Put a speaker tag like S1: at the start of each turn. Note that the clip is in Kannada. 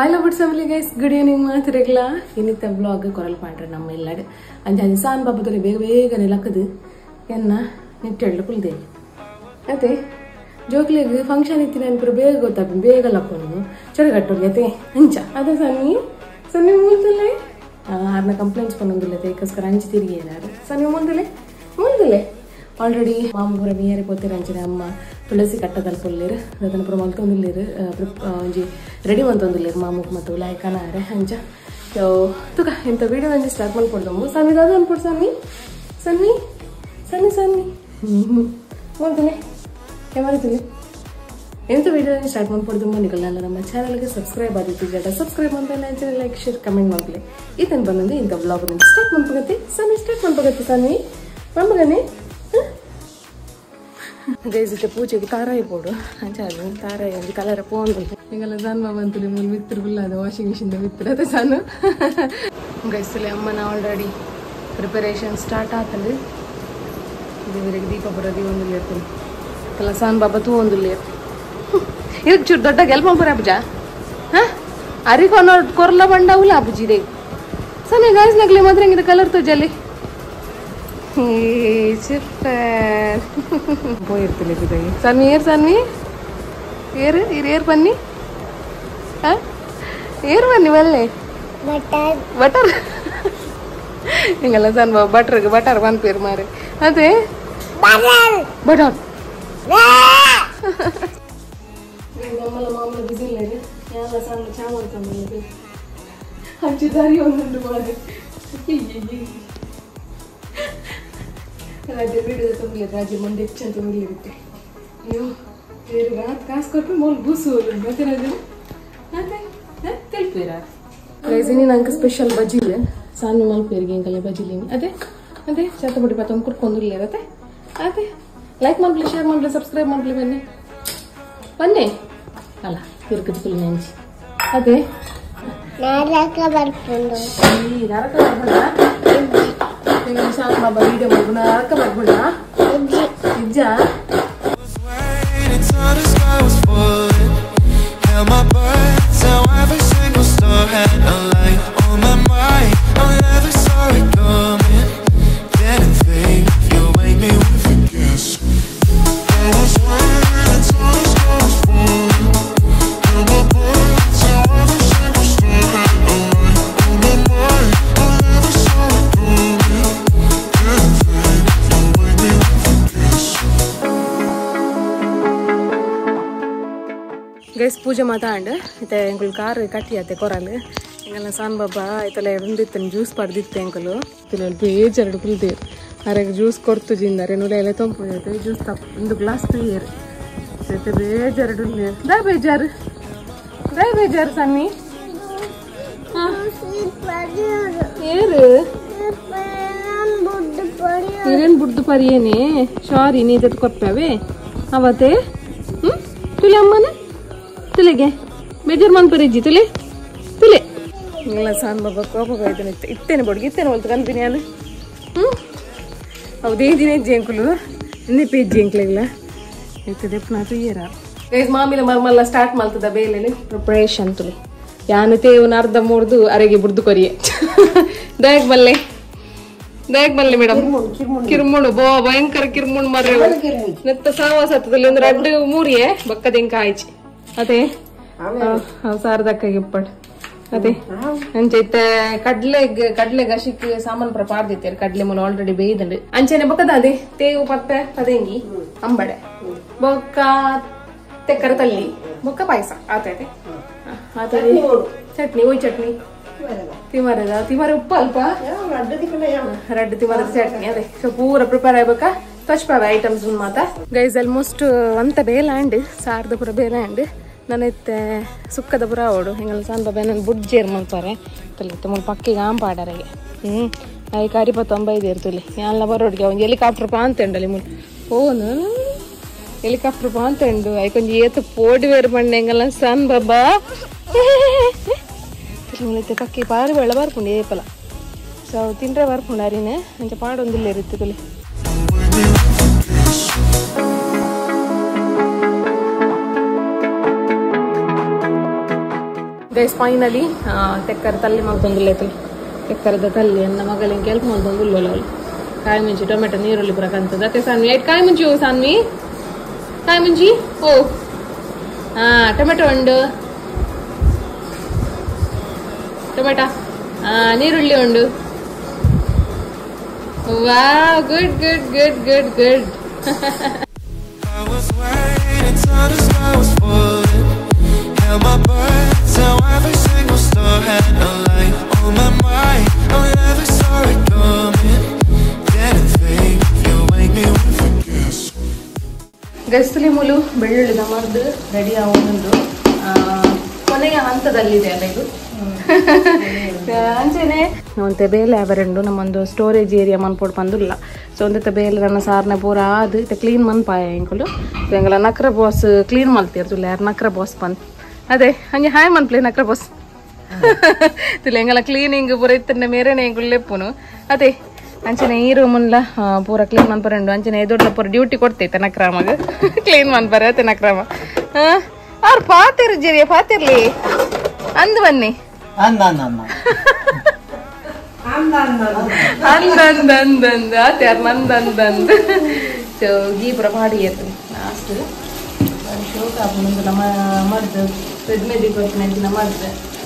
S1: Hello family guys, good evening ಮಾತ್ರೆಗ್ಲ ಇನ್ನಿತ vlog coral ಮಾಡ್ರೆ ನಮ್ಮ ಎಲ್ಲಾಡೆ ಅಂಜಾನಿ ಸಾನ್ ಬಾಬುದಲ್ಲಿ ಬೇಗನೆ ಲಕ್ಕದು ಎನ್ನ ನಿಟ್ಟೆಳ್ಳು ಕುಲ್ದೇವಿ ಅದೇ ಜೋಕ್ಲಿಗೆ ಫಂಕ್ಷನ್ ಇತ್ತಿನ ಅನ್ಕರು ಬೇಗ ಗೊತ್ತಾಗ್ತದೆ ಬೇಗ ಲಕ್ಕೊಂಡು ಚೊರಗಟ್ಟೋಗ್ಯತೆ ಅಂಚ ಅದ ಸನ್ನಿ ಮುಂದಲೆ ಆರ್ನ ಕಂಪ್ಲೇಂಟ್ಸ್ ಬಂದಿಲ್ಲ ಅದಕ್ಕೋಸ್ಕರ ಅಂಚಿ ತಿರುಗಿ ಏನಾರು ಸನ್ನಿ ಮುಂದಲೆ ಆಲ್ರೆಡಿ ಮಾಮೂರ ನಿಯರ್ ಗೊತ್ತಿರ ಅಂಚಿನ ಅಮ್ಮ ತುಳಸಿ ಕಟ್ಟದಲ್ಲಿ ಕೊಲ್ಲಿರು ಅದನ್ನು ಪುರ ಮಲ್ತೊಂದಿಲ್ಲಿರು ಒಂಜಿ ರೆಡಿ ಮಂತೊಂದಿಲ್ಲಿರು ಮಾಮೂಕ್ ಮತ್ತು ಲಾಯ್ಕನಾರೆ ಅಂಚ ಸೊ ತುಕ ಎಂತ ವಿಡಿಯೋ ಅಂಜಿ ಸ್ಟಾರ್ಟ್ ಮಾಡ್ಕೊಡ್ದಮ್ಮ ಸನ್ನಿದ ಅದು ಅನ್ಕೊಡ್ ಸನ್ನಿ ಮುಂದಲೆ ಯಾವಾಗಲಿ ಎಂತ ವಿಡಿಯೋ ಸ್ಟಾರ್ಟ್ ಮಾಡ್ಕೊಡ್ದಮ್ಮ ನಿಗಲ್ಲ ನಮ್ಮ ಚಾನಲ್ಗೆ ಸಬ್ಸ್ಕ್ರೈಬ್ ಆಗಿತ್ತು ಜಟ ಸಬ್ಸ್ಕ್ರೈಬ್ ಮಾಡ್ತಾರೆ ಲೈಕ್ ಶೇರ್ ಕಮೆಂಟ್ ಮಾಡ್ಲಿ ಇದನ್ನು ಬಂದು ಇಂಥ ವ್ಲಾಗ್ ಸ್ಟಾರ್ಟ್ ಮಾಡ್ಕೊಗತ್ತೆ ಸನ್ನಿ ಸ್ಟಾರ್ಟ್ ಮಾಡ್ಕೊಗತ್ತೆ ಸನ್ನಿ ಮಮ್ಮಗನೆ ಗೈಸಿಟ್ಟು ಪೂಜೆಗೆ ತಾರಾಯಿ ಪೋಡು ಅಂಚಾಲು ತಾರಾಯಿ ಒಂದು ಕಲರ್ ಪೋಂದು ಈಗೆಲ್ಲ ಸಣ್ಣ ಬಂತು ಮುಲ್ ಬಿತ್ತಿರ್ಬಿಲ್ಲ ಅದು ವಾಷಿಂಗ್ ಮಿಷಿನ್ ಬಿತ್ತಿರ ಅದೇ ಸಣ್ಣ ಗೈಸಲ್ಲಿ ಅಮ್ಮನ ಆಲ್ರೆಡಿ ಪ್ರಿಪರೇಷನ್ ಸ್ಟಾರ್ಟ್ ಆತಂದು ದೇವರಿಗೆ ದೀಪ ಬರೋದಿ ಒಂದು ಇರ್ತೀನಿ ಎಲ್ಲ ಸಣ್ಣ ಬಾಬಾ ತೂ ಒಂದು ಇದಕ್ಕೆ ಚೂರು ದೊಡ್ಡ ಗೆಲ್ಮ ಬರ ಅಬ್ಬಜ ಹಾಂ ಅರಿಕೊನೋ ಕೊರ್ಲ ಬಂಡವುಲ್ಲ ಅಬ್ಬಜಿದೆ ಸಣ್ಣ ಗಾಯ್ಸ್ ನಗ್ಲಿ ಮಾತ್ರ ಹಿಂಗಿದೆ ಕಲರ್ ತುಜಲ್ಲಿ ಸೂಪರ್ போயிருத்துல இது சன்னி ஏறு பண்ணி ஏறு பண்ணி வல்லே பட்டர் எங்கெல்லாம் சன் பட்டர் வந்து பேர் மாறு அது பட்டர் மாமல பிஸி இல்லை யாரா சன் சாமல் கம்மி அஞ்சு தாரி ஒன்று மாறு ರಾಜ್ಯ ಬಿಡೋದು ತುಂಬಿಲ್ಲ ರಾಜ್ಯ ಮಂಡಿ ಹೆಚ್ಚು ತುಂಬಿರುತ್ತೆ ನೀವು ರಾತ್ ಕಾಸು ಕೊಟ್ಟು ಮೊಲ್ ಬೂಸು ಮತ್ತೆ ರಾಜು ತೆಲ್ಪೇರ ರೈಸಿನಿ ನಂಗೆ ಸ್ಪೆಷಲ್ ಬಜ್ಜಿಲೆ ಸಣ್ಣ ಮಲ್ಪೇರಿಗೆ ಹಿಂಗಲ್ಲ ಬಜ್ಜಿಲಿ ಅದೇ ಚತಪುಡಿ ಪತ್ತೊಂದು ಕುರ್ಕೊಂಡಿಲ್ಲ ಅದೇ ಲೈಕ್ ಮಾಡ್ಲಿ ಶೇರ್ ಮಾಡ್ಲಿ ಸಬ್ಸ್ಕ್ರೈಬ್ ಮಾಡ್ಲಿ ಬನ್ನಿ ಅಲ್ಲ ತಿರುಗದ ಫುಲ್ ನೆಂಚಿ ಅದೇ ನರಕ ಬರ್ಕೊಂಡು Saat Baba video benar ke berbeda? Ija. Guys ಪೂಜೆ ಮಾತಾಂಡು ಇತ್ತೆ ಎಂಕುಲು ಕಾರ್ ಕಟ್ಟಿಯತ್ತೆ ಕೊರಲು ಎಂಗಲ್ಲ ಸಾನ್ ಬಾಬಾ ಇತ್ತಲ್ಲ ಎರಡಿತ್ತು ಜ್ಯೂಸ್ ಪಡೆದಿತ್ತೆ ಎಂಕುಲು ಇತ್ತಲ್ಲಿ ಬೇಜಾರು ಕುಲ್ದೇವು ಅರೆಗೆ ಜ್ಯೂಸ್ ಕೊರ್ತು ಜಿಂದಾರೆ ನೂರ ಎಲ್ಲ ತೊಂಪು ಜ್ಯೂಸ್ ಒಂದು ಗ್ಲಾಸ್ ತುಯ್ಯರು ಇತ್ತೆ ಬೇಜಾರು ದಾಯ್ ಬೇಜಾರು ಸನ್ನಿ ಏರು ನೀರೇನು ಬುಡ್ದು ಪರಿಯೇನೆ ಸಾರಿ ನೀ ಜೊತೆ ಕೊಪ್ಪವೆ ಅವತ್ತೇ ತುಲಿ ಅಮ್ಮನ ತುಲೆಗೆ ಬೇಜಾರು ಮನ್ಪರಿಜ್ಜಿ ತುಲೆ ಇಲ್ಲ ಸಾನ್ ಬಾಬಾ ಕೋಪಕ್ಕೆ ಇತ್ತೇನೆ ಬಡ್ಗಿ ಇತ್ತೇನೆ ಹೊಲ್ತು ಕಲ್ತೀನಿ ನಾನು ಹೌದೇ ದಿನ ಹೆಜ್ಜೆ ಅಂಕುಲು ಇನ್ನೇ ಪೇಜ್ಜಿ ಅಂಕ್ಲಿಲ್ಲ ಇರ್ತದೆ ಪುನಃ ತುಯ್ಯರ ಮಾಮಿಲ ಮರ್ಮಲ್ಲ ಸ್ಟಾರ್ಟ್ ಮಾಡ್ತದ ಬೇಲೆಲಿ ಪ್ರಿಪರೇಷನ್ ತುಲಿ ಯಾನು ತೇವನ ಅರ್ಧ ಮೂಡ್ದು ಅರೆಗೆ ಬುಡ್ದು ಕೊರಿಯೆ ದಯಕ್ ಬಲ್ಲೆ ಮೇಡಮ್ ಕಿರ್ಮುಣು ಭಯಂಕರ ಕಿರ್ಮುಣು ಮರ್ರೆ ನೆತ್ತ ಸಾವಾಸತ್ತದಲ್ಲಿ ಒಂದು 2-3 ಬಕ್ಕದಿಂಕ ಆಯ್ಚಿ ಅದೇ ಸಾರದಕ್ಕಾಗಿ ಇಪ್ಪಡ್ ಅದೇ ಅಂಚೈತೆ ಕಡ್ಲೆ ಗಶಿಕ್ ಸಾಮಾನು ಪ್ರಪಾರ್ದಿತ್ತೇರು ಕಡ್ಲೆ ಮೂಲ ಆಲ್ರೆಡಿ ಬೇಯ್ದಂಡು ಅಂಚೆನೆ ಬೊಕ್ಕದ ಅದೇ ತೇವು ಪತ್ತೆ ಪದಂಗಿ ಅಂಬಡೆ ಬೊಕ್ಕ ತೆಕ್ಕರ ತಲ್ಲಿ ಬೊಕ್ಕ ಪಾಯಸ ಆತೈತೆ ಚಟ್ನಿ ಚಟ್ನಿ ತಿಮರ ಉಪ್ಪು ಅಲ್ಪ ರಡ್ಡು ತಿಮರದ ಚಟ್ನಿ ಅದೇ ಸೊ ಪೂರ ಪ್ರಿಪೇರ್ ಆಗ್ಬೇಕಾ ತಚ್ಪಾವೆ ಐಟಮ್ಸ್ ಮಾತ ಗೈಸ್ ಆಲ್ಮೋಸ್ಟ್ ಅಂತ ಬೇಲಾಂಡ್ ಸಾರ್ದ ಪುರ ಬೇಲಾಂಡ್ ನನ್ನೈತೆ ಸುಕ್ಕದ ಪುರ ಅವಡು ಹೆಂಗಲ್ಲ ಸಾನ್ ಬಾಬಾ ನನ್ನ ಬುಡ್ ಜೇರ್ ಮಾಡ್ತಾರೆ ತಲಿತ್ತೆ ಮುಲ್ ಪಕ್ಕಿಗೆ ಆಂಪಾಡರೆಗೆ ಅಯ್ಯ ಕಾರಿ 95 ಇರ್ತಲಿ ಎಲ್ಲ ಬರೋಡಿಗೆ ಒಂದು ಹೆಲಿಕಾಪ್ಟರ್ ಪಾಂತಂಡಲಿ ಮುಲ್ ಓನು ಹೆಲಿಕಾಪ್ಟರ್ ಪಾಂತಂಡು ಅಯ್ಕೊಂದು ಏತು ಪೋಡಿ ಬೇರೆ ಬಂಡೆ ಹೆಂಗಲ್ಲ ಸಾನ್ ಬಾಬಾ ತಿಂಗಳೈತೆ ಪಕ್ಕಿ ಪಾರು ಬೆಳ ಬರ್ಕೊಂಡು ಏಪಲ ಸೊ ತಿಂಡ್ರೆ ಬರ್ಕೊಂಡು ಅರಿನೇ ಅಂಚ ಪಾಡೊಂದಿಲ್ಲ ಇರುತ್ತೆ ತುಲಿ ಗೈಸ್ ಫೈನಲಿ ತೆಕ್ಕರ ತಲ್ಲಿ ಮಾಡ್ತೊಂದಿಲ್ಲ ಐತಲ್ಲ ತೆಕ್ಕರದ ತಲ್ಲಿ ಅನ್ನ ಮಗಲಿನ ಕೆಲ್ಪ ಮಾಡ್ತೊಂದಿಲ್ಲ ಅವಳು ಕಾಯಿ ಮುಂಚಿ ಟೊಮೆಟೊ ನೀರುಳ್ಳಿ ಬರಕಂತದ ಅತ್ತೆ ಸಾನ್ವಿ ಐಟ್ ಕಾಯಿ ಮುಂಚಿ ಹೋಗು ಸಾನ್ವಿ ಕಾಯಿ ಮುಂಚಿ ಓ ಟೊಮೆಟೊ ಉಂಡು ಟೊಮೆಟೊ ನೀರುಳ್ಳಿ ಉಂಡು wow good good good good good my birds, how every single star had a light on my mind. I never saw it coming. Didn't think you'd wake me with a kiss. ಗಸ್ತಲಿ ಮುಲು ಬೆಳ್ಳುಳ್ಳಿದ ಮರ್ದು ರೆಡಿ ಆಗೋದು ಕೊನೆಯ ಹಂತದಲ್ಲಿದೆ ಅಲ್ಲ ಇದು ಅಂಚೆನೆ ಒಂತೆ ಬೇಲೆ ಅವರೆಂಡು ನಮ್ಮೊಂದು ಸ್ಟೋರೇಜ್ ಏರಿಯಾ ಮನ್ಪೋಡು ಬಂದಿಲ್ಲ ಸೊ ಒಂದത്തെ ಬೇಲೆ ನನ್ನ ಸಾರನೆ ಪೂರ ಅದು ಕ್ಲೀನ್ ಮನ್ಪಾಯ ಇಂಕುಲು ಎಂಗಲ ನಕ್ರ ಬಾಸ್ ಕ್ಲೀನ್ ಮಲ್ತಿರ್ತಿಲ್ಲ ಯಾರು ನಕ್ರ ಬಾಸ್ ಬಂದು ಅದೇ ಹಂಗೆ ಹಾಯ್ ಮನ್ಪ್ಲೆ ನಕ್ರ ಬಾಸ್ ತಿಲ್ಲ ಎಂಗಲ ಕ್ಲೀನಿಂಗ್ ಪೂರ ಇತ್ತನೆ ಮೇರೆನೆ ಎಂಗುಲ್ಲೆಪ್ಪುನು ಅದೇ ಅಂಚನೆ ಈ ರೂಮನ್ಲ ಪೂರ ಕ್ಲೀನ್ ಮನ್ಪರೆಂಡು ಅಂಚನೆ ಎದುರ್ಲ ಪೂರ ಡ್ಯೂಟಿ ಕೊಡ್ತೈತೆ ನಕ್ರಾಮಗ ಕ್ಲೀನ್ ಮನ್ಪರೆ ಅತ್ತೆ ನಕ್ರಾಮ ಅವ್ರು ಪಾತಿರ್ ಜೀರಿಯ ಪಾತಿರ್ಲಿ ಅಂದ್ ಬನ್ನಿ ಅಂದಂದಂದ ಆತ್ಯಾರ ನಂದಂದಂದ ಸೊ ಗೀ ಪೂರ ಪಾಡಿ ಎತ್ತು ಲಾಸ್ಟ್ ಶೋಕ ನಮ್ಮ ಮರ್ದು ಮೆದಿ ಕೊಟ್ಟಿನ ಮರ್ದು